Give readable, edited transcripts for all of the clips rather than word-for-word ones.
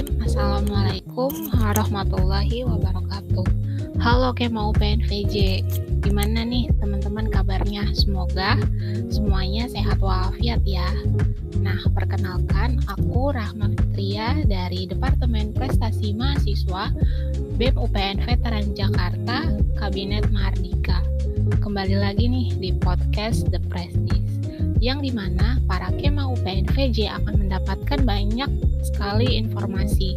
Assalamualaikum warahmatullahi wabarakatuh. Halo Kema UPNVJ, gimana nih teman-teman kabarnya? Semoga semuanya sehat walafiat ya. Nah, perkenalkan aku Rahma Fitria dari Departemen Prestasi Mahasiswa BEM UPN Veteran Jakarta, Kabinet Mahardika. Kembali lagi nih di podcast The Prestige, yang dimana para Kema UPNVJ akan mendapatkan banyak sekali informasi.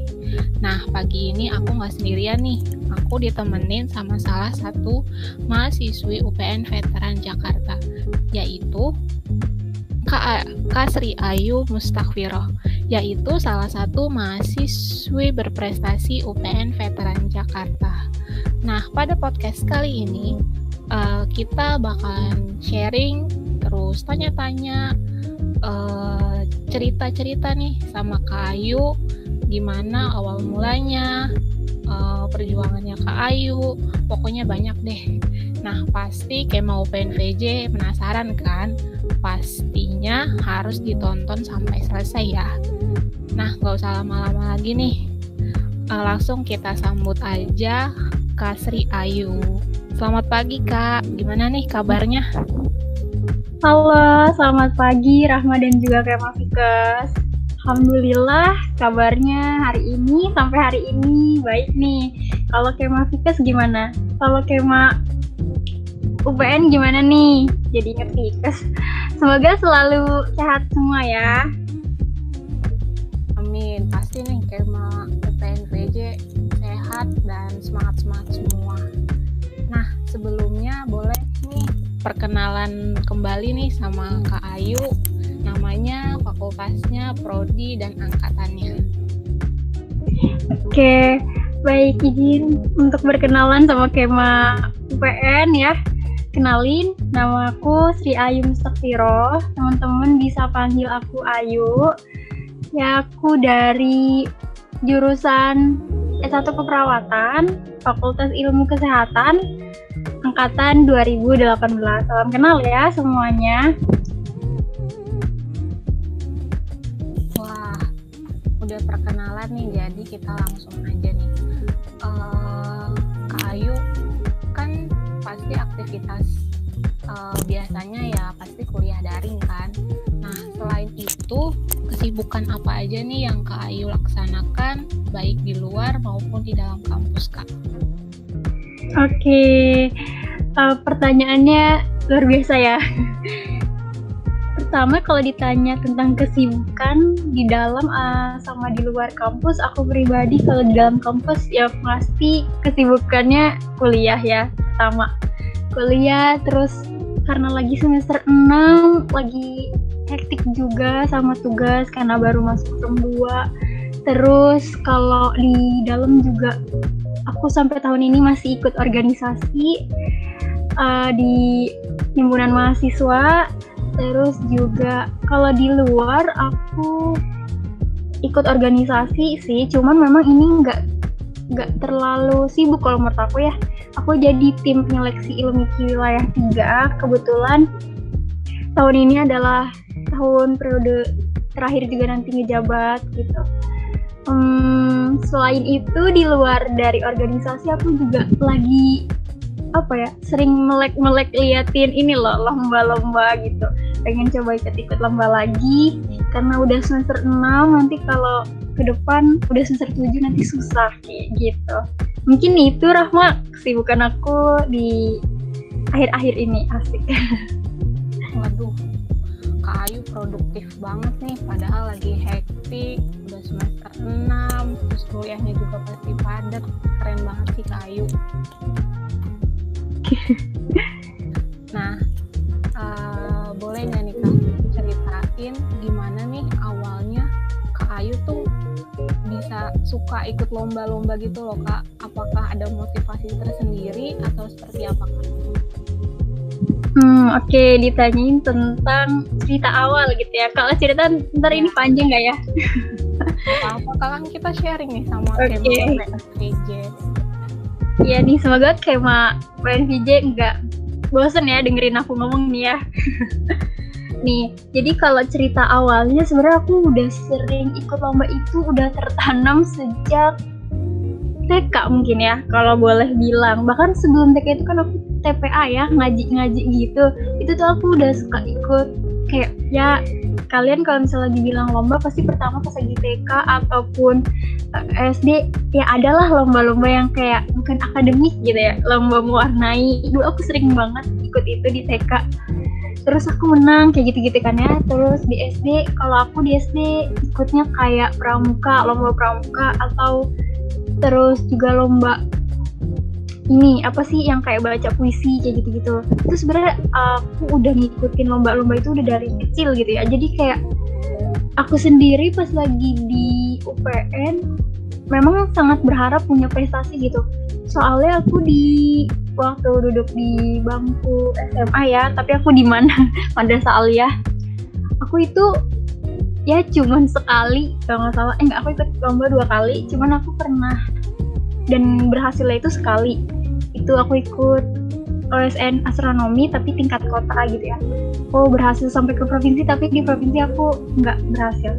Nah, pagi ini aku nggak sendirian nih. Aku ditemenin sama salah satu mahasiswi UPN Veteran Jakarta, yaitu Kak Sri Ayu Mustakfiroh, yaitu salah satu mahasiswi berprestasi UPN Veteran Jakarta. Nah, pada podcast kali ini kita bakalan sharing, terus tanya-tanya, cerita-cerita nih sama Kak Ayu, gimana awal mulanya, perjuangannya Kak Ayu, pokoknya banyak deh. Nah, pasti Kema UPNVJ penasaran kan? Pastinya harus ditonton sampai selesai ya. Nah, gak usah lama-lama lagi nih, langsung kita sambut aja Kak Sri Ayu. Selamat pagi Kak, gimana nih kabarnya? Halo, selamat pagi Rahma dan juga Kema Fikes. Alhamdulillah kabarnya sampai hari ini baik nih. Kalau Kema Fikes gimana? Kalau Kema UPN gimana nih? Jadi ingat Fikes. Semoga selalu sehat semua ya. Amin, pasti nih Kema UPNVJ sehat dan semangat-semangat semua. Nah, sebelumnya boleh nih perkenalan kembali nih sama Kak Ayu, namanya, fakultasnya, prodi, dan angkatannya. Oke, baik, izin untuk berkenalan sama Kema UPN ya. Kenalin, nama aku Sri Ayu Mustakfiroh. Teman-teman bisa panggil aku Ayu. Ya, aku dari jurusan S1 Keperawatan, Fakultas Ilmu Kesehatan, angkatan 2018. Salam kenal ya semuanya. Wah, udah perkenalan nih, jadi kita langsung aja nih. Kak Ayu kan pasti aktivitas biasanya ya pasti kuliah daring kan. Nah, selain itu kesibukan apa aja nih yang Kak Ayu laksanakan baik di luar maupun di dalam kampus, Kak? Oke, pertanyaannya luar biasa ya. Pertama, kalau ditanya tentang kesibukan di dalam sama di luar kampus, aku pribadi kalau di dalam kampus ya pasti kesibukannya kuliah ya. Pertama, kuliah, terus karena lagi semester 6, lagi hektik juga sama tugas karena baru masuk sem 2. Terus kalau di dalam juga aku sampai tahun ini masih ikut organisasi di himpunan mahasiswa. Terus juga kalau di luar aku ikut organisasi sih, cuman memang ini nggak terlalu sibuk kalau menurut aku ya. Aku jadi tim penyeleksi Ilmiki wilayah 3. Kebetulan tahun ini adalah tahun periode terakhir juga nanti ngejabat gitu. Selain itu di luar dari organisasi aku juga lagi sering melek liatin ini loh, lomba-lomba gitu. Pengen coba ikut lomba lagi karena udah semester 6, nanti kalau ke depan udah semester 7 nanti susah kayak gitu. Mungkin itu Rahma kesibukan aku di akhir-akhir ini. Asik. Waduh, Kak Ayu produktif banget nih, padahal lagi hektik, udah semester 6, terus kuliahnya juga pasti padat. Keren banget sih Kak Ayu. Nah, boleh nggak nih Kak ceritain gimana nih awalnya Kak Ayu tuh bisa suka ikut lomba-lomba gitu loh Kak? Apakah ada motivasi tersendiri atau seperti apa Kak? Oke, ditanyain tentang cerita awal gitu ya. Kalau cerita ntar ini panjang nggak ya? Apa kan kita sharing nih sama Kema UPNVJ. Iya nih, semoga Kema UPNVJ nggak bosen ya dengerin aku ngomong nih ya. Nih, jadi kalau cerita awalnya sebenarnya aku udah sering ikut lomba itu udah tertanam sejak TK mungkin ya, kalau boleh bilang. Bahkan sebelum TK itu kan aku TPA ya, ngaji-ngaji gitu. Itu tuh aku udah suka ikut kayak ya kalian kalau misalnya dibilang lomba pasti pertama pas lagi TK ataupun SD ya adalah lomba-lomba yang kayak bukan akademik gitu ya, lomba mewarnai. Dulu aku sering banget ikut itu di TK. Terus aku menang kayak gitu-gitu kan ya. Terus di SD, kalau aku di SD ikutnya kayak pramuka, lomba pramuka atau terus juga lomba ini apa sih yang kayak baca puisi kayak gitu-gitu. Terus sebenarnya aku udah ngikutin lomba-lomba itu udah dari kecil gitu ya. Jadi kayak aku sendiri pas lagi di UPN memang sangat berharap punya prestasi gitu. Soalnya aku di waktu duduk di bangku SMA ya, tapi aku di mana madrasah aliyah. Aku itu ya cuman sekali kalau nggak salah, aku ikut lomba 2 kali, cuman aku pernah dan berhasilnya itu sekali. Itu aku ikut OSN astronomi tapi tingkat kota gitu ya. Aku berhasil sampai ke provinsi, tapi di provinsi aku nggak berhasil,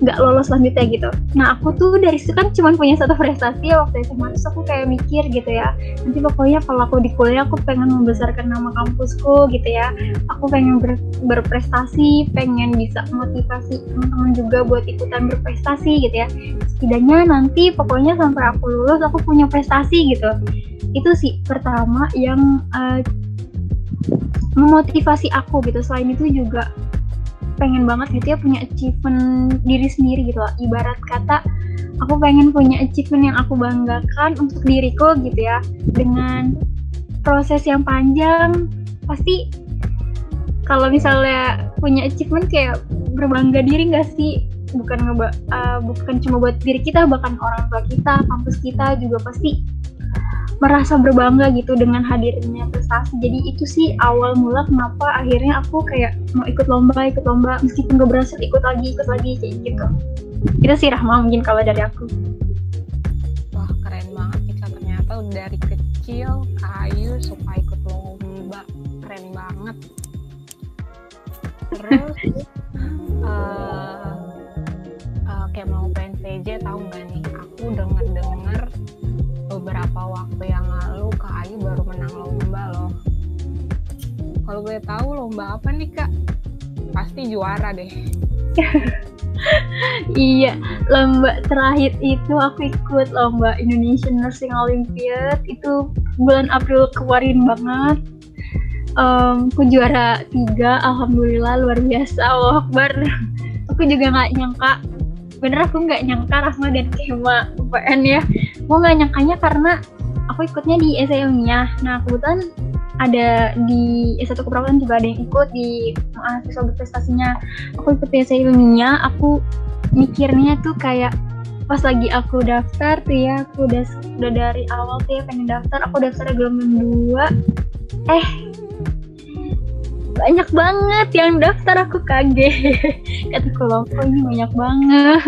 nggak lolos selanjutnya gitu. Nah aku tuh dari situ kan cuma punya satu prestasi ya waktu SMA. Terus aku kayak mikir gitu ya, nanti pokoknya kalau aku di kuliah aku pengen membesarkan nama kampusku gitu ya. Aku pengen berprestasi, pengen bisa motivasi teman-teman juga buat ikutan berprestasi gitu ya. Setidaknya nanti pokoknya sampai aku lulus aku punya prestasi gitu. Itu sih pertama yang memotivasi aku gitu. Selain itu juga pengen banget gitu ya punya achievement diri sendiri gitu lah. Ibarat kata aku pengen punya achievement yang aku banggakan untuk diriku gitu ya. Dengan proses yang panjang pasti kalau misalnya punya achievement kayak berbangga diri gak sih? Bukan cuma buat diri kita, bahkan orang tua kita, kampus kita juga pasti merasa berbangga gitu dengan hadirnya prestasi. Jadi itu sih awal mula kenapa akhirnya aku kayak mau ikut lomba meskipun gak berhasil ikut lagi kayak gitu. Itu sih Rahma mungkin kalau dari aku. Wah keren banget nih Kak, ternyata dari kecil Kayu suka ikut lomba, keren banget. Terus kayak mau PNVJ tahu nggak nih, aku denger beberapa waktu yang lalu Kak Ayu baru menang lomba loh. Kalau boleh tahu lomba apa nih Kak? Pasti juara deh. Iya, lomba terakhir itu aku ikut lomba Indonesian Nursing Olympiad itu bulan April kemarin banget. Aku juara 3, alhamdulillah, luar biasa, Allahu Akbar. Aku juga nggak nyangka, bener aku nggak nyangka Rahma dan Kema UPN ya. Aku nggak nyangkanya karena aku ikutnya di essay ilmiah. Nah kebetulan ada di S1 Keperawatan juga ada yang ikut di mahasiswa berprestasinya. Aku ikut di essay ilmiah. Aku mikirnya tuh kayak pas lagi aku daftar tuh ya, aku udah dari awal tuh ya pengen daftar. Aku daftar gelombang 2. Banyak banget yang daftar, aku kaget. Kataku loh, kok ini banyak banget.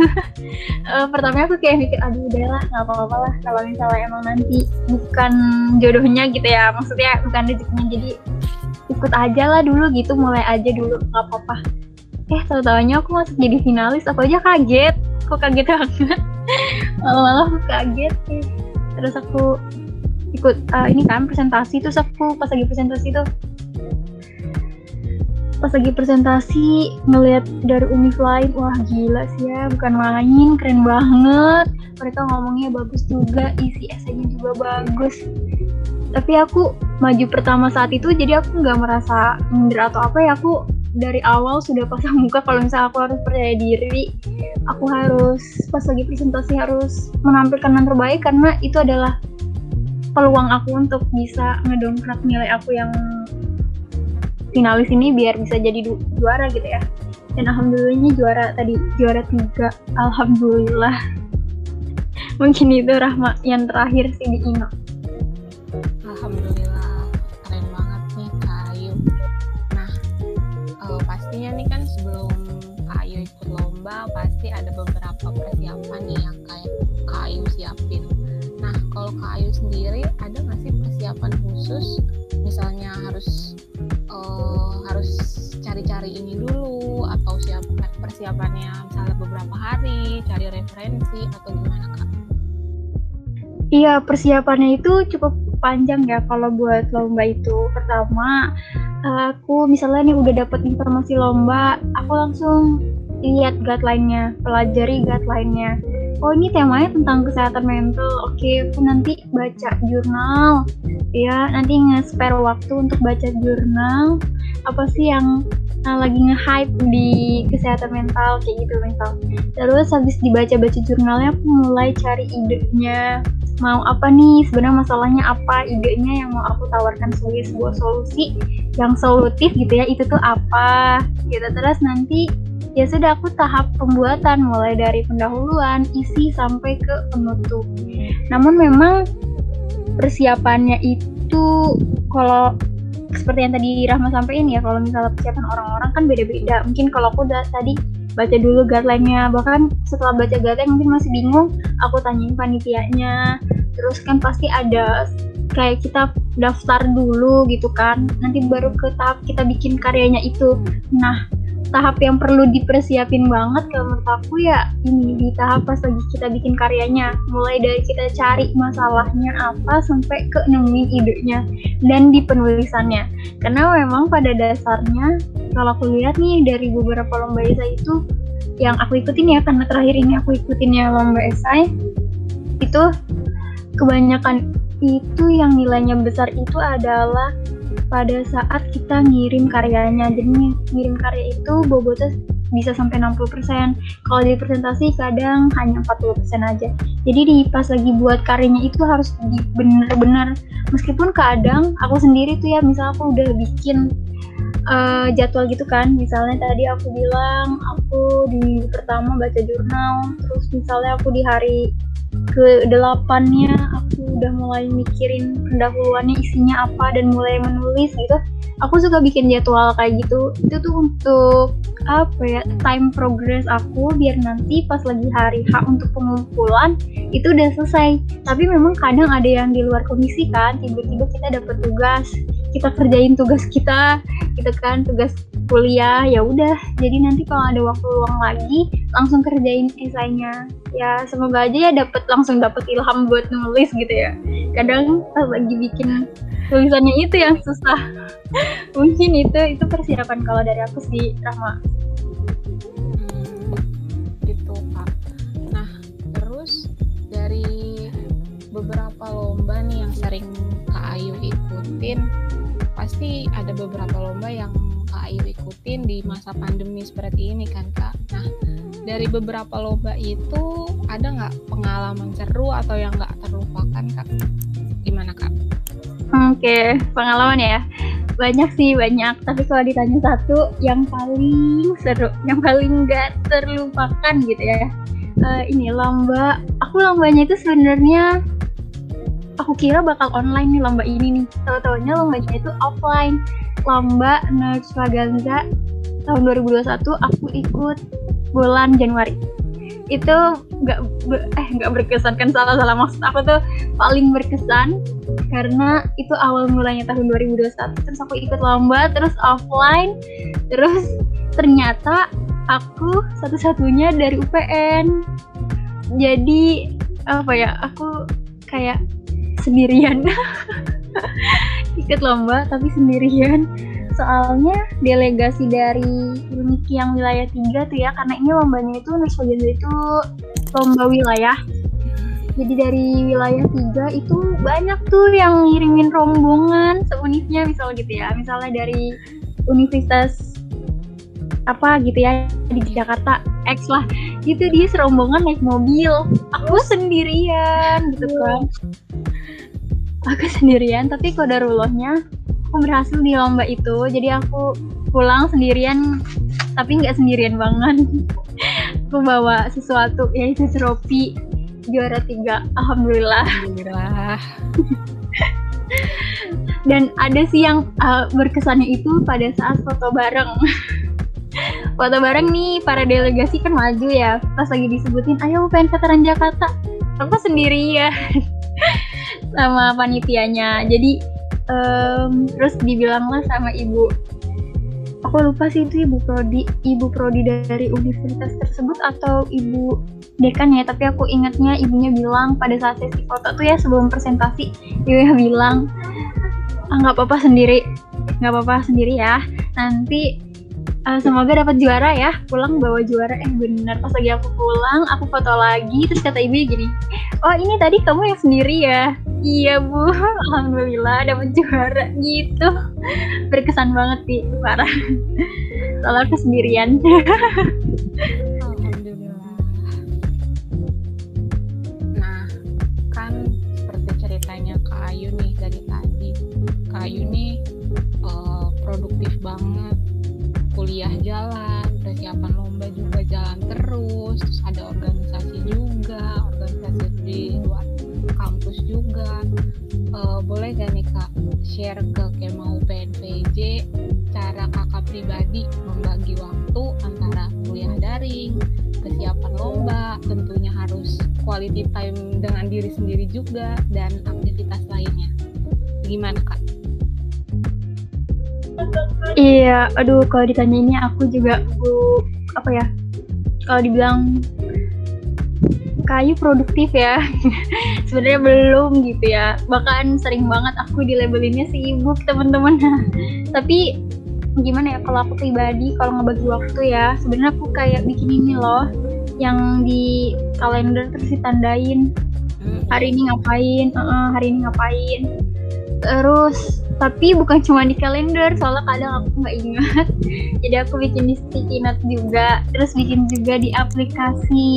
Pertamanya aku kayak mikir, aduh udahlah, gak apa-apa lah kalau misalnya emang nanti bukan jodohnya gitu ya, maksudnya bukan rezekinya, jadi ikut aja lah dulu gitu, mulai aja dulu, gak apa-apa. Tahu-taunya aku masuk jadi finalis, aku aja kaget, aku kaget banget. Malah aku kaget sih. Terus aku ikut ini kan presentasi, terus aku pas lagi presentasi ngelihat dari univ lain, wah gila sih ya, bukan main, keren banget. Mereka ngomongnya bagus juga, isi esainya juga bagus. Tapi aku maju pertama saat itu, jadi aku nggak merasa minder atau apa ya. Aku dari awal sudah pasang muka kalau misalnya aku harus percaya diri. Aku harus pas lagi presentasi harus menampilkan yang terbaik karena itu adalah peluang aku untuk bisa ngedongkrak nilai aku yang finalis ini biar bisa jadi juara gitu ya. Dan alhamdulillahnya juara 3, alhamdulillah. Mungkin itu Rahma yang terakhir sih di Ino. Alhamdulillah, keren banget nih Kak Ayu. Nah, pastinya nih kan sebelum Kak Ayu ikut lomba pasti ada beberapa persiapan nih yang kayak Kak Ayu siapin. Nah, kalau Kak Ayu sendiri ada nggak sih persiapan khusus? Misalnya harus cari-cari ini dulu atau persiapannya misalnya beberapa hari, cari referensi atau gimana Kak? Iya, persiapannya itu cukup panjang ya kalau buat lomba itu. Pertama, aku misalnya nih udah dapat informasi lomba, aku langsung lihat guideline-nya, pelajari guideline-nya. Oh, ini temanya tentang kesehatan mental. Oke, aku nanti baca jurnal. Ya, nanti nge-spare waktu untuk baca jurnal. Apa sih yang lagi nge-hype di kesehatan mental kayak gitu misal. Terus habis dibaca-baca jurnalnya, aku mulai cari idenya. Mau apa nih, sebenarnya masalahnya apa, idenya yang mau aku tawarkan sebagai sebuah solusi yang solutif gitu ya, itu tuh apa gitu. Terus nanti ya sudah, aku tahap pembuatan mulai dari pendahuluan, isi sampai ke penutup. Namun memang persiapannya itu kalau seperti yang tadi Rahma sampaikan ya, kalau misalnya persiapan orang-orang kan beda-beda. Mungkin kalau aku udah tadi baca dulu guideline-nya, bahkan setelah baca guideline mungkin masih bingung, aku tanyain panitianya. Terus kan pasti ada kayak kita daftar dulu gitu kan, nanti baru ke tahap kita bikin karyanya itu. Nah, tahap yang perlu dipersiapin banget kalau menurut aku ya ini di tahap pas lagi kita bikin karyanya, mulai dari kita cari masalahnya apa sampai ke nemuin idenya dan di penulisannya. Karena memang pada dasarnya kalau aku lihat nih dari beberapa lomba esai itu yang aku ikutin ya, karena terakhir ini aku ikutinnya lomba esai, itu kebanyakan itu yang nilainya besar itu adalah pada saat kita ngirim karyanya. Jadi ngirim karya itu bobotnya bisa sampai 60%. Kalau di presentasi kadang hanya 40% aja. Jadi di pas lagi buat karyanya itu harus benar-benar, meskipun kadang aku sendiri tuh ya, misal aku udah bikin jadwal gitu kan, misalnya tadi aku bilang aku di minggu pertama baca jurnal, terus misalnya aku di hari ke-8-nya aku udah mulai mikirin pendahuluannya isinya apa dan mulai menulis gitu. Aku suka bikin jadwal kayak gitu. Itu tuh untuk apa ya, time progress aku biar nanti pas lagi hari H untuk pengumpulan itu udah selesai. Tapi memang kadang ada yang di luar komisi kan, tiba-tiba kita dapat tugas, kita kerjain tugas kita kan, tugas kuliah, ya udah. Jadi nanti kalau ada waktu luang lagi langsung kerjain esainya. Ya semoga aja ya langsung dapat ilham buat nulis gitu ya. Kadang pas lagi bikin tulisannya itu yang susah. Mungkin itu persiapan kalau dari aku sih, Rahma. Gitu Kak. Nah terus dari beberapa lomba nih yang sering Kak Ayu ikutin, pasti ada beberapa lomba yang Kak Ayu ikutin di masa pandemi seperti ini kan Kak. Nah dari beberapa lomba itu ada nggak pengalaman seru atau yang nggak terlupakan Kak? Gimana Kak? Oke, pengalaman ya. Banyak. Tapi kalau ditanya satu, yang paling seru, yang paling nggak terlupakan gitu ya. Ini lomba, lombanya itu sebenarnya aku kira bakal online nih lomba ini nih. Tahu-taunya lombanya itu offline. Lomba Extravaganza tahun 2021 aku ikut bulan Januari. Itu nggak berkesan kan, salah maksud aku tuh paling berkesan karena itu awal mulanya tahun 2021. Terus aku ikut lomba terus offline, terus ternyata aku satu-satunya dari UPN. Jadi apa ya, aku kayak sendirian ikut lomba tapi sendirian. Soalnya delegasi dari Uniki yang wilayah 3 tuh ya, karena ini lombanya itu Extravaganza itu lomba wilayah. Jadi dari wilayah 3 itu banyak tuh yang ngirimin rombongan seunifnya misal gitu ya. Misalnya dari universitas apa gitu ya di Jakarta X lah. Gitu dia serombongan naik mobil. Aku sendirian gitu kan. Aku sendirian, tapi qadarullahnya aku berhasil di lomba itu. Jadi aku pulang sendirian, tapi nggak sendirian banget. Aku bawa sesuatu, yaitu trofi juara 3. Alhamdulillah. Dan ada sih yang berkesannya itu pada saat foto bareng. Foto bareng nih, para delegasi kan maju ya. Pas lagi disebutin, ayo pengen veteran Jakarta. Aku sendirian sama panitianya. Jadi terus dibilanglah sama ibu, Aku lupa sih itu ibu prodi dari universitas tersebut atau ibu dekan ya, tapi aku ingatnya ibunya bilang pada saat sesi foto tuh ya, sebelum presentasi ibunya bilang, nggak apa-apa sendiri ya, nanti semoga dapat juara ya, pulang bawa juara. Bener, pas lagi aku pulang aku foto lagi, terus kata ibunya gini, oh ini tadi kamu yang sendiri ya? Iya bu, alhamdulillah dapat juara gitu. Berkesan banget sih, parah. Soalnya aku sendirian. Alhamdulillah. Nah, kan seperti ceritanya Kak Ayu nih dari tadi. Kak Ayu nih produktif banget. Kuliah jalan, persiapan lomba juga jalan terus ada organisasi juga, organisasi di luar kampus juga. Boleh gak nih Kak share ke Kema UPN-VJ cara kakak pribadi membagi waktu antara kuliah daring, persiapan lomba, tentunya harus quality time dengan diri sendiri juga, dan aktivitas lainnya. Gimana Kak? Iya, aduh kalau ditanya ini aku juga kalau dibilang Kayu produktif ya. Sebenarnya belum gitu ya. Bahkan sering banget aku dilabelinnya sibuk teman-teman. Tapi gimana ya, kalau aku pribadi kalau ngebagi waktu ya, sebenarnya aku kayak bikin ini loh yang di kalender terus ditandain hari ini ngapain. Terus tapi bukan cuma di kalender, soalnya kadang aku nggak ingat. Jadi aku bikin di sticky note juga, terus bikin juga di aplikasi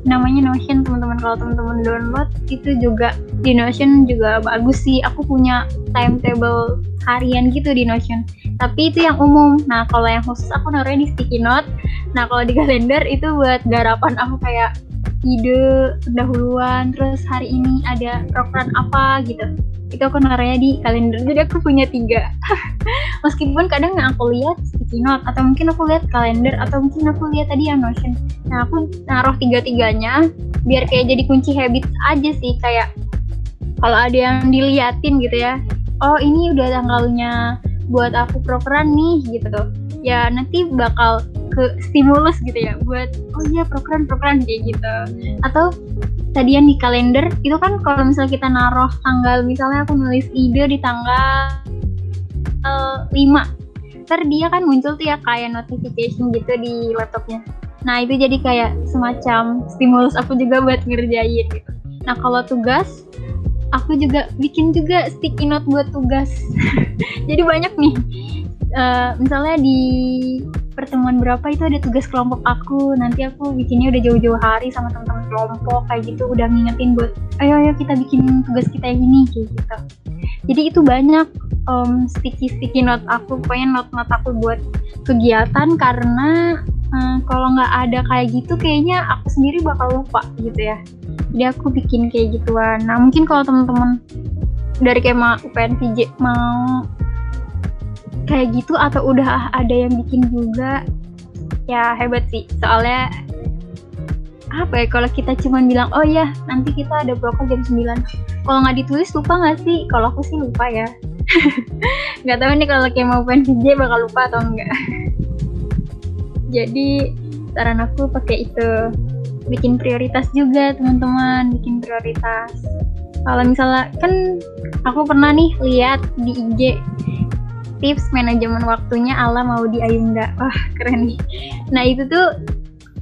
namanya Notion, teman-teman. Kalau teman-teman download itu juga di Notion juga bagus sih. Aku punya timetable harian gitu di Notion, tapi itu yang umum. Nah kalau yang khusus aku naruhnya di sticky note. Nah kalau di kalender itu buat garapan aku, kayak ide pendahuluan, terus hari ini ada program apa gitu, itu aku naruhnya di kalender. Jadi aku punya 3. Meskipun kadang nggak aku lihat sticky note, atau mungkin aku lihat kalender, atau mungkin aku lihat tadi yang Notion. Nah aku naruh 3-3-nya biar kayak jadi kunci habit aja sih. Kayak kalau ada yang diliatin gitu ya, oh ini udah tanggalnya buat aku program nih gitu, ya nanti bakal ke stimulus gitu ya buat oh iya program kayak gitu. Atau tadi yang di kalender itu kan kalau misalnya kita naruh tanggal, misalnya aku nulis ide di tanggal 5, ntar dia kan muncul tuh ya kayak notification gitu di laptopnya. Nah itu jadi kayak semacam stimulus aku juga buat ngerjain gitu. Nah kalau tugas aku juga bikin juga sticky note buat tugas. Jadi banyak nih, misalnya di pertemuan berapa itu ada tugas kelompok aku, nanti aku bikinnya udah jauh-jauh hari sama teman-teman kelompok kayak gitu, udah ngingetin buat ayo kita bikin tugas kita yang ini kayak gitu. Jadi itu banyak sticky note aku, pokoknya note aku buat kegiatan, karena kalau nggak ada kayak gitu kayaknya aku sendiri bakal lupa gitu ya. Jadi aku bikin kayak gituan. Nah mungkin kalau teman-teman dari Kema UPN-VJ mau kayak gitu atau udah ada yang bikin juga, ya hebat sih. Soalnya apa ya, kalau kita cuma bilang oh ya nanti kita ada broker jam 9, kalau nggak ditulis lupa nggak sih? Kalau aku sih lupa ya. Nggak tahu nih kalau kayak mau UPN-VJ bakal lupa atau enggak. Jadi saran aku pakai itu, bikin prioritas juga teman-teman, bikin prioritas. Kalau misalnya kan aku pernah nih lihat di IG tips manajemen waktunya ala Maudy Ayunda. Wah keren nih. Nah itu tuh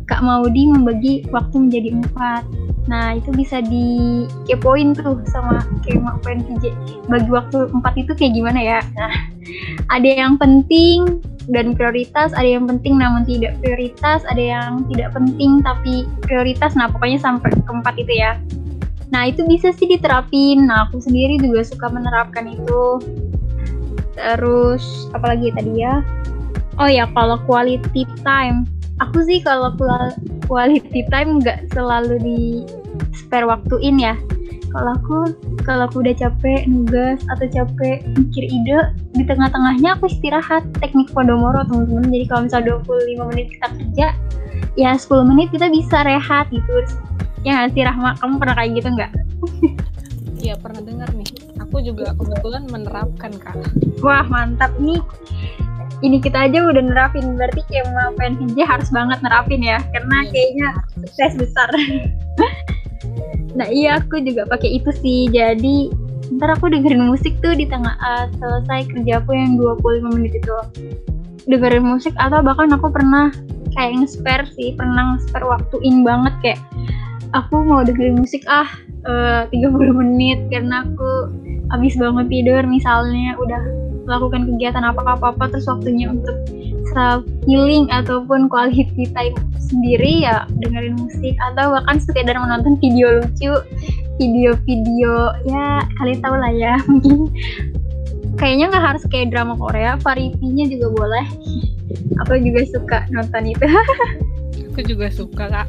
Kak Maudy membagi waktu menjadi 4. Nah itu bisa dikepoin tuh sama Kema UPN-VJ. Bagi waktu 4 itu kayak gimana ya. Nah ada yang penting dan prioritas, ada yang penting namun tidak prioritas, ada yang tidak penting tapi prioritas. Nah pokoknya sampai ke 4 itu ya. Nah itu bisa sih diterapin. Nah aku sendiri juga suka menerapkan itu. Terus apalagi tadi ya, oh ya kalau quality time, aku sih kalau quality time nggak selalu di spare waktuin ya. Kalau aku udah capek nugas atau capek mikir ide, di tengah-tengahnya aku istirahat, teknik Pomodoro teman-teman. Jadi kalau misalnya 25 menit kita kerja, ya 10 menit kita bisa rehat gitu. Ya nggak sih Rahma, kamu pernah kayak gitu nggak? Iya pernah dengar nih. Aku juga kebetulan menerapkan Kak. Wah mantap nih. ini kita aja udah nerapin, berarti kayak mau PNVJ harus banget nerapin ya, karena kayaknya sukses besar. Nah iya, aku juga pakai itu sih. Jadi ntar aku dengerin musik tuh di tengah selesai kerja aku yang 25 menit itu, dengerin musik. Atau bahkan aku pernah kayak nge-spare waktuin banget, kayak aku mau dengerin musik 30 menit karena aku habis bangun tidur misalnya, udah melakukan kegiatan apa-apa, terus waktunya untuk self healing ataupun quality time sendiri ya dengerin musik, atau bahkan sekedar menonton video lucu, video-video ya kalian tahu lah ya. Mungkin kayaknya nggak harus kayak drama Korea, variety-nya juga boleh. Aku juga suka nonton itu. Aku juga suka, Kak.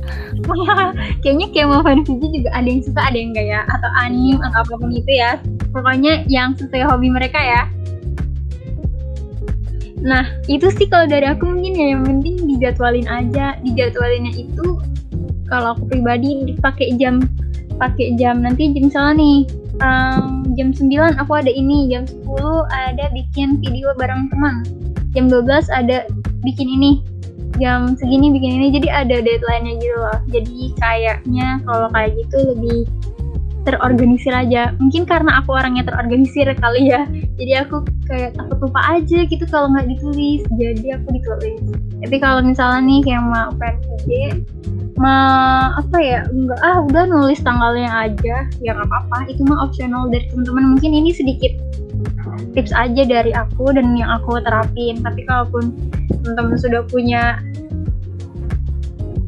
Kayaknya kayak mau fanfiction juga ada yang suka, ada yang enggak ya, atau anime atau apapun itu ya. Pokoknya yang sesuai hobi mereka ya. Nah, itu sih kalau dari aku mungkin ya, yang penting dijadwalin aja. Dijadwalinnya itu kalau aku pribadi pakai jam nanti misalnya nih jam 9 aku ada ini, jam 10 ada bikin video bareng teman, jam 12 ada bikin ini, jam segini bikin ini. Jadi ada deadline-nya gitu loh. Jadi kayaknya kalau kayak gitu lebih terorganisir aja. Mungkin karena aku orangnya terorganisir kali ya, jadi aku kayak takut lupa aja gitu kalau nggak ditulis, jadi aku ditulis. Tapi kalau misalnya nih kayak mau PNVJ, enggak udah nulis tanggalnya aja ya nggak apa-apa, itu mah optional dari teman-teman. Mungkin ini sedikit tips aja dari aku dan yang aku terapin. Tapi kalaupun teman-teman sudah punya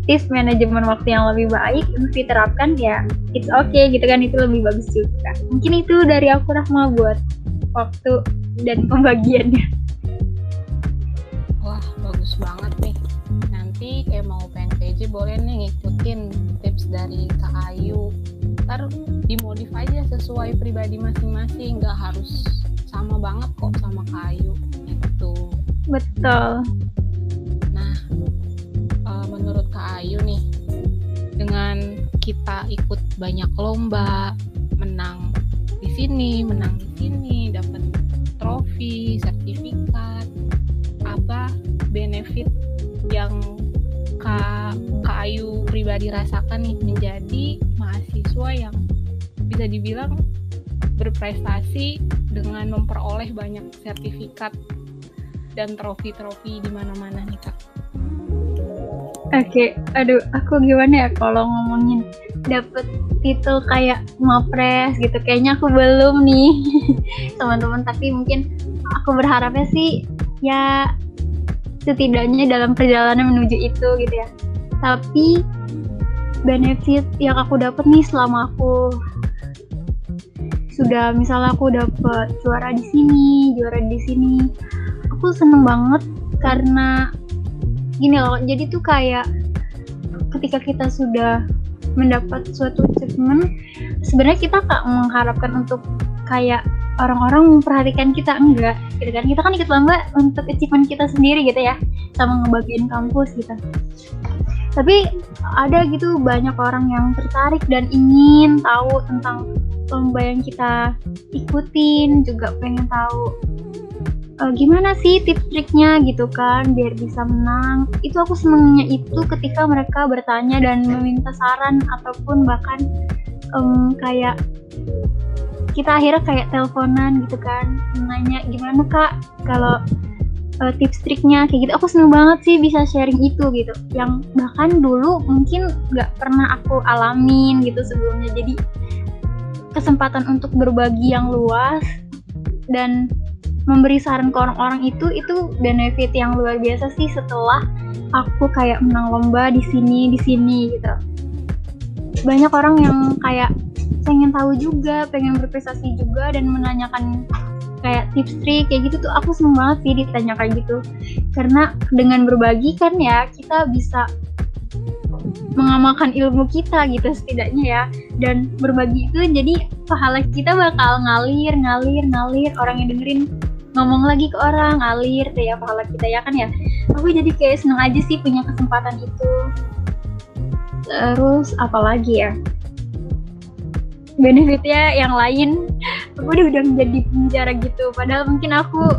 tips manajemen waktu yang lebih baik untuk diterapkan ya it's okay gitu kan, itu lebih bagus juga. Mungkin itu dari aku, Rahma, buat waktu dan pembagiannya. Wah, bagus banget nih. Nanti kayak mau PNVJ boleh nih ngikutin tips dari Kak Ayu. Ntar dimodif aja sesuai pribadi masing-masing, nggak harus sama banget kok sama Kak Ayu gitu. Betul. Nah, menurut Kak Ayu nih, dengan kita ikut banyak lomba, menang di sini, dapat trofi, sertifikat, apa benefit yang Kak Ayu pribadi rasakan nih menjadi mahasiswa yang bisa dibilang berprestasi dengan memperoleh banyak sertifikat dan trofi-trofi di mana-mana nih, Kak? Oke, aku gimana ya kalau ngomongin dapet titel kayak Mapres gitu, kayaknya aku belum nih teman-teman. Tapi mungkin aku berharapnya sih ya setidaknya dalam perjalanan menuju itu gitu ya. Tapi benefit yang aku dapat nih selama aku sudah, misalnya aku dapat juara di sini, aku seneng banget karena gini loh. Jadi tuh kayak ketika kita sudah mendapat suatu achievement, sebenarnya kita gak mengharapkan untuk kayak orang-orang memperhatikan kita, enggak gitu kan. Kita kan ikut lomba untuk achievement kita sendiri gitu ya, sama ngebagiin kampus gitu. Tapi ada gitu banyak orang yang tertarik dan ingin tahu tentang lomba yang kita ikutin, juga pengen tahu gimana sih tips triknya gitu kan biar bisa menang. Itu aku senangnya itu ketika mereka bertanya dan meminta saran, ataupun bahkan kayak kita akhirnya kayak teleponan gitu kan, nanya gimana Kak kalau tips triknya kayak gitu. Aku seneng banget sih bisa sharing itu gitu, yang bahkan dulu mungkin nggak pernah aku alamin gitu sebelumnya. Jadi kesempatan untuk berbagi yang luas dan memberi saran ke orang-orang itu benefit yang luar biasa sih setelah aku kayak menang lomba di sini gitu. Banyak orang yang kayak pengen tahu juga, pengen berprestasi juga dan menanyakan kayak tips trik kayak gitu tuh. Aku seneng banget sih ditanya kayak gitu, karena dengan berbagi kan ya kita bisa mengamalkan ilmu kita gitu setidaknya ya. Dan berbagi itu jadi pahala kita bakal ngalir, orang yang dengerin ngomong lagi ke orang, ngalir deh ya pahala kita ya kan ya. Aku jadi kayak seneng aja sih punya kesempatan itu. Terus apalagi ya benefitnya yang lain, aku udah menjadi pembicara gitu, padahal mungkin aku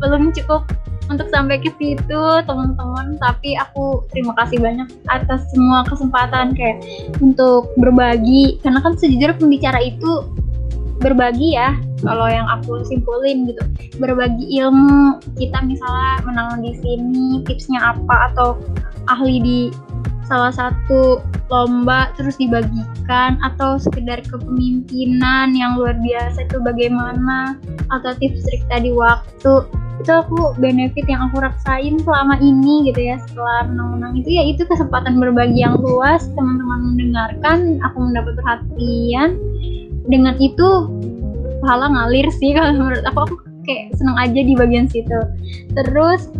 belum cukup untuk sampai ke situ teman-teman. Tapi aku terima kasih banyak atas semua kesempatan kayak untuk berbagi, karena kan sejujurnya pembicara itu berbagi ya, kalau yang aku simpulin gitu, berbagi ilmu. Kita misalnya menang di sini, tipsnya apa, atau ahli di salah satu lomba terus dibagikan, atau sekedar kepemimpinan yang luar biasa itu bagaimana, atau tips trik tadi waktu, itu aku benefit yang aku rasain selama ini gitu ya. Setelah menang-menang itu ya, itu kesempatan berbagi yang luas, teman-teman mendengarkan, aku mendapat perhatian. Dengan itu pahala ngalir sih kalau menurut aku kayak seneng aja di bagian situ. Terus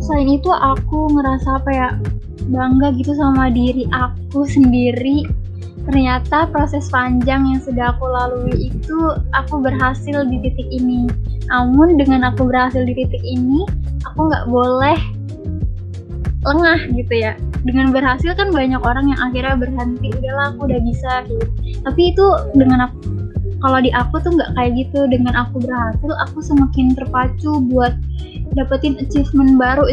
selain itu aku ngerasa apa ya, bangga gitu sama diri aku sendiri. Ternyata proses panjang yang sudah aku lalui itu aku berhasil di titik ini. Namun dengan aku berhasil di titik ini, aku nggak boleh lengah gitu ya. Dengan berhasil kan banyak orang yang akhirnya berhenti, udahlah aku udah bisa gitu. Tapi itu dengan aku, kalau di aku tuh nggak kayak gitu. Dengan aku berhasil, aku semakin terpacu buat dapetin achievement baru.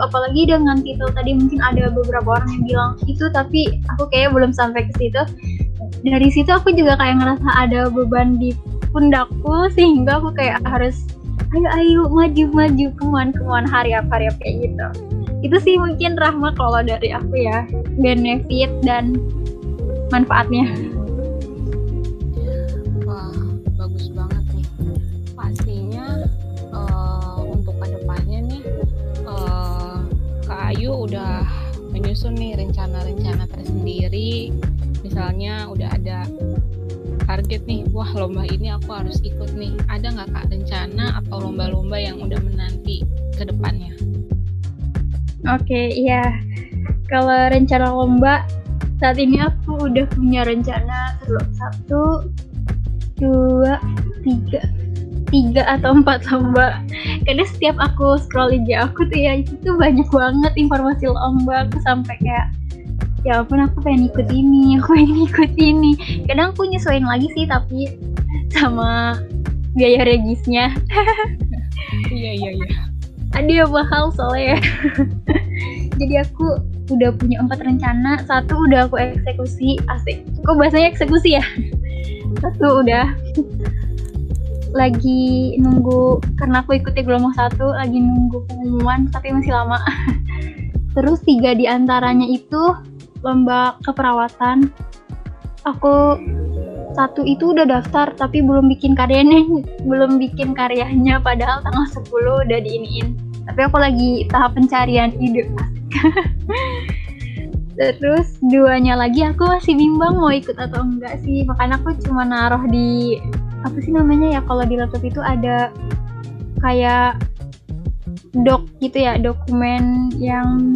Apalagi dengan titel tadi, mungkin ada beberapa orang yang bilang itu, tapi aku kayak belum sampai ke situ. Dari situ aku juga kayak ngerasa ada beban di pundakku, sehingga aku kayak harus ayo maju, kemauan hariap kayak gitu. Itu sih mungkin Rahma kalau dari aku ya, benefit dan manfaatnya. Wah, bagus banget nih. Pastinya untuk kedepannya nih, Kak Ayu udah menyusun nih rencana-rencana tersendiri. Misalnya udah ada target nih, wah lomba ini aku harus ikut nih. Ada nggak Kak rencana atau lomba-lomba yang udah menanti ke depannya? Oke, iya. Kalau rencana lomba, saat ini aku udah punya rencana 1, 2, 3 atau 4 lomba. Karena setiap aku scroll IG aku tuh ya, itu tuh banyak banget informasi lomba. Aku sampai kayak, ya ampun aku pengen ikut ini. Kadang aku nyesuaiin lagi sih, tapi sama biaya regisnya. Iya. Ada mahal soalnya ya. Jadi aku udah punya 4 rencana. 1 udah aku eksekusi. Asik, kok bahasanya eksekusi ya? 1 udah lagi nunggu, karena aku ikutnya gelombang 1, lagi nunggu pengumuman tapi masih lama. Terus 3 diantaranya itu lomba keperawatan. Aku 1 itu udah daftar tapi belum bikin karyanya, padahal tanggal 10 udah diiniin. Tapi aku lagi tahap pencarian ide. Terus 2-nya lagi aku masih bimbang mau ikut atau enggak sih. Makanya aku cuma naruh di apa sih namanya ya, kalau di laptop itu ada kayak doc gitu ya, dokumen yang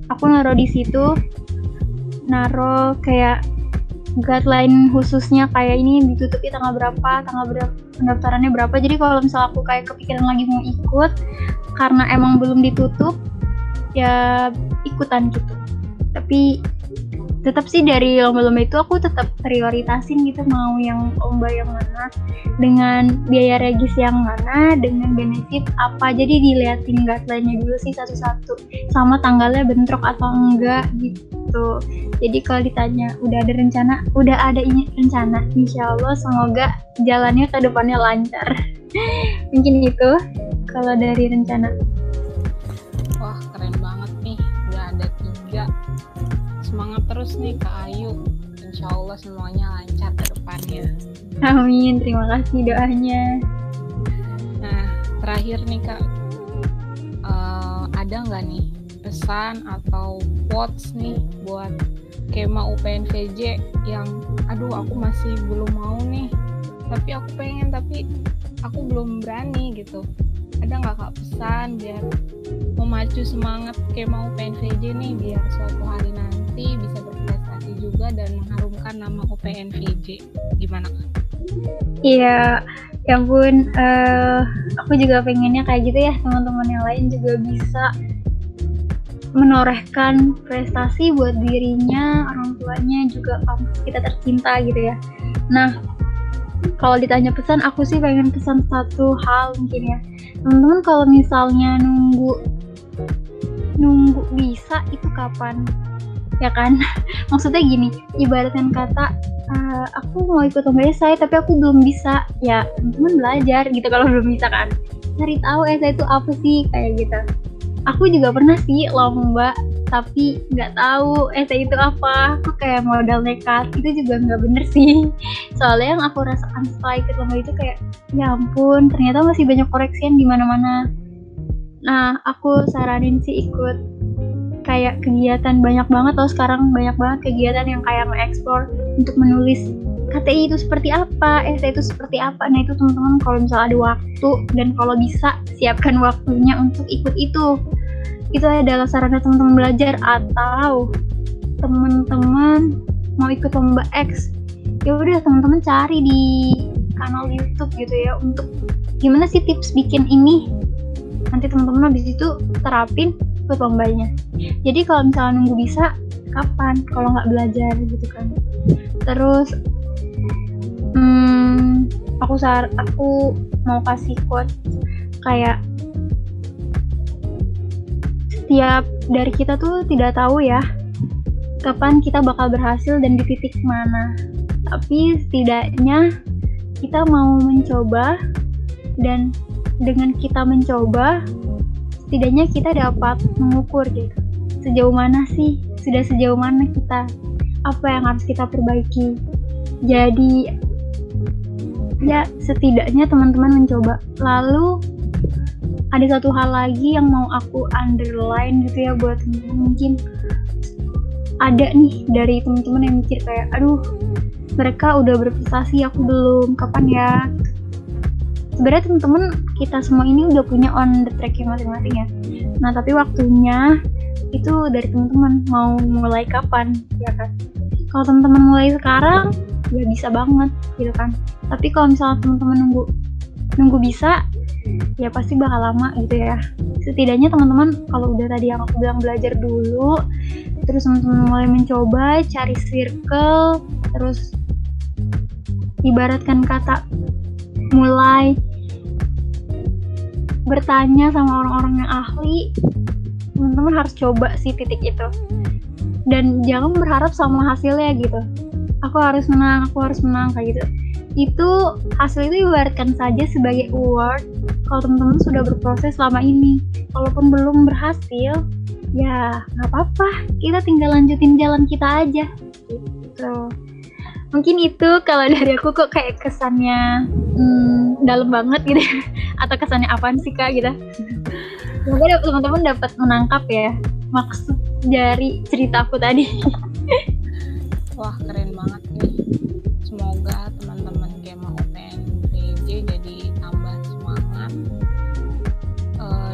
aku naruh di situ. Naruh kayak guideline khususnya, kayak ini ditutupi tanggal berapa, pendaftarannya berapa. Jadi kalau misalnya aku kayak kepikiran lagi mau ikut karena emang belum ditutup, ya ikutan gitu. Tapi tetap sih dari lomba-lomba itu aku tetap prioritasin gitu, mau yang lomba yang mana, dengan biaya regis yang mana, dengan benefit apa. Jadi diliatin guideline-nya dulu sih satu-satu, sama tanggalnya bentrok atau enggak gitu. Jadi kalau ditanya udah ada rencana, rencana. Insya Allah semoga jalannya ke depannya lancar. Mungkin itu kalau dari rencana. Wah keren banget nih, udah ada 3. Semangat terus nih Kak Ayu, insya Allah semuanya lancar ke depannya. Amin, terima kasih doanya. Nah terakhir nih Kak, ada nggak nih pesan atau quotes nih buat Kema UPN VJ yang aku masih belum mau nih, tapi aku pengen tapi aku belum berani gitu. Ada nggak Kak pesan biar memacu semangat Kema UPN VJ nih, biar suatu hari nanti bisa berprestasi juga dan mengharumkan nama UPN VJ? Gimana Kak? Iya, ya ampun, aku juga pengennya kayak gitu ya, teman-teman yang lain juga bisa menorehkan prestasi buat dirinya, orang tuanya, juga kampus kita tercinta gitu ya. Nah, Kalau ditanya pesan, aku sih pengen pesan satu hal mungkin ya. Teman-teman kalau misalnya nunggu bisa itu kapan? Ya kan? Maksudnya gini, ibaratkan kata aku mau ikut lomba esai tapi aku belum bisa. Ya, teman-teman belajar gitu kalau belum bisa kan. Cari tahu esai itu apa sih kayak gitu. Aku juga pernah sih lomba tapi nggak tahu esai itu apa. Aku kayak modal nekat. Itu juga nggak bener sih. Soalnya yang aku rasakan setelah ikut lomba itu kayak ya ampun, ternyata masih banyak koreksian di mana-mana. Nah, aku saranin sih ikut kayak kegiatan, banyak banget loh sekarang, banyak banget kegiatan yang kayak nge-explore untuk menulis KTI itu seperti apa, esai itu seperti apa. Nah itu teman-teman kalau misalnya ada waktu dan kalau bisa siapkan waktunya untuk ikut itu. Itu adalah sarana teman-teman belajar. Atau teman-teman mau ikut lomba X, ya udah teman-teman cari di kanal YouTube gitu ya untuk gimana sih tips bikin ini. Nanti teman-teman habis itu terapin ikut lombanya. Jadi kalau misalnya nunggu bisa, kapan? Kalau nggak belajar gitu kan. Terus aku mau kasih quote kayak setiap dari kita tuh tidak tahu ya kapan kita bakal berhasil dan di titik mana. Tapi setidaknya kita mau mencoba, dan dengan kita mencoba setidaknya kita dapat mengukur gitu. Sejauh mana sih? Sudah sejauh mana kita? Apa yang harus kita perbaiki? Jadi ya setidaknya teman-teman mencoba. Lalu ada satu hal lagi yang mau aku underline gitu ya buat teman-teman. Mungkin ada nih dari teman-teman yang mikir kayak aduh mereka udah berprestasi, aku belum, kapan ya? Sebenarnya teman-teman kita semua ini udah punya on the track-nya masing-masing ya. Nah tapi waktunya itu dari teman-teman mau mulai kapan ya kan. Kalau teman-teman mulai sekarang ya bisa banget gitu kan. Tapi kalau misalnya teman-teman nunggu bisa, ya pasti bakal lama gitu ya. Setidaknya teman-teman kalau udah tadi yang aku bilang belajar dulu, terus teman-teman mulai mencoba cari circle, terus ibaratkan kata mulai bertanya sama orang-orang yang ahli, teman-teman harus coba sih titik itu. Dan jangan berharap sama hasilnya gitu. Aku harus menang kayak gitu. Itu hasil itu ibaratkan saja sebagai award kalau teman-teman sudah berproses selama ini. Kalaupun belum berhasil, ya nggak apa-apa. Kita tinggal lanjutin jalan kita aja. Gitu. Mungkin itu kalau dari aku kok kayak kesannya dalam banget gitu ya. Atau kesannya apaan sih Kak gitu. Semoga teman-teman dapat menangkap ya maksud dari ceritaku tadi. Wah keren banget nih. Semoga teman-teman Kema Open PJ jadi tambah semangat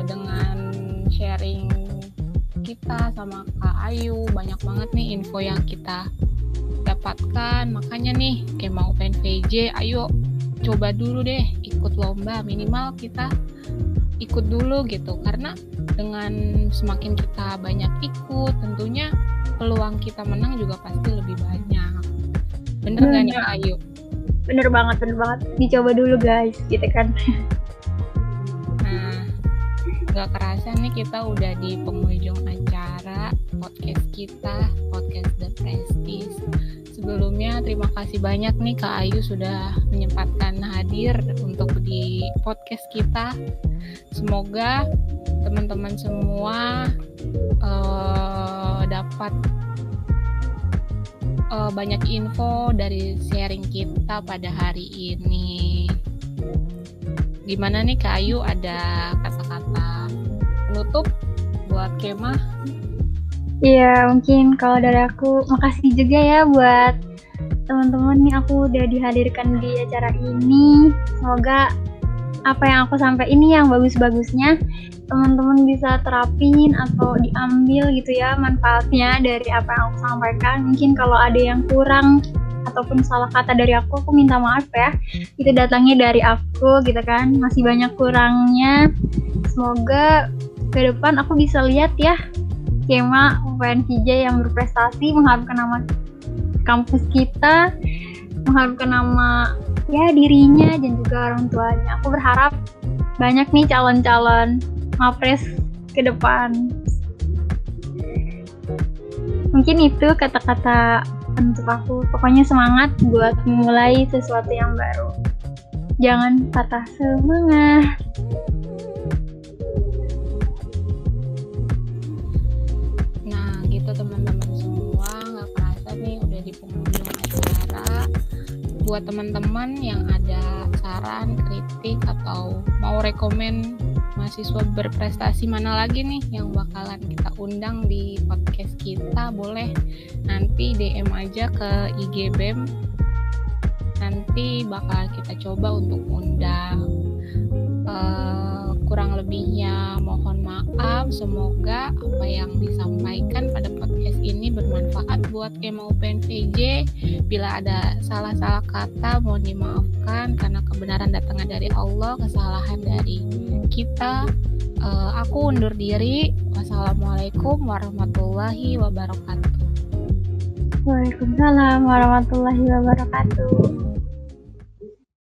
dengan sharing kita sama Kak Ayu. Banyak banget nih info yang kita dapatkan. Makanya nih Kema Open PJ, ayo coba dulu deh ikut lomba, minimal kita ikut dulu gitu. Karena dengan semakin kita banyak ikut, tentunya peluang kita menang juga pasti lebih banyak. Bener gak nih Kak Ayu? Bener banget. Dicoba dulu guys, gitu kan. Nah, gak kerasa nih kita udah di penghujung acara podcast kita, podcast The Prestige. Sebelumnya terima kasih banyak nih Kak Ayu sudah menyempatkan hadir untuk di podcast kita. Semoga teman-teman semua dapat banyak info dari sharing kita pada hari ini. Gimana nih Kak Ayu, ada kata-kata penutup buat Kema? Iya, mungkin kalau dari aku makasih juga ya buat teman-teman nih, aku udah dihadirkan di acara ini. Semoga apa yang aku sampaikan ini yang bagus-bagusnya teman-teman bisa terapin atau diambil gitu ya manfaatnya dari apa yang aku sampaikan. Mungkin kalau ada yang kurang ataupun salah kata dari aku minta maaf ya. Itu datangnya dari aku gitu kan, masih banyak kurangnya. Semoga ke depan aku bisa lihat ya Kema Open PJ yang berprestasi, mengharumkan nama kampus kita, mengharumkan nama ya dirinya dan juga orang tuanya. Aku berharap banyak nih calon-calon mapres ke depan. Mungkin itu kata-kata untuk aku. Pokoknya semangat buat memulai sesuatu yang baru. Jangan patah semangat. Nah gitu teman-teman semua, nggak kerasa nih udah di penghujung acara. Buat teman-teman yang ada saran, kritik, atau mau rekomen mahasiswa berprestasi mana lagi nih yang bakalan kita undang di podcast kita, boleh nanti DM aja ke IG BEM. Nanti bakal kita coba untuk undang. Kurang lebihnya mohon maaf. Semoga apa yang disampaikan pada podcast ini bermanfaat buat Kema UPN VJ. Bila ada salah-salah kata mohon dimaafkan, karena kebenaran datangnya dari Allah, kesalahan dari kita. Aku undur diri. Wassalamualaikum warahmatullahi wabarakatuh. Waalaikumsalam warahmatullahi wabarakatuh.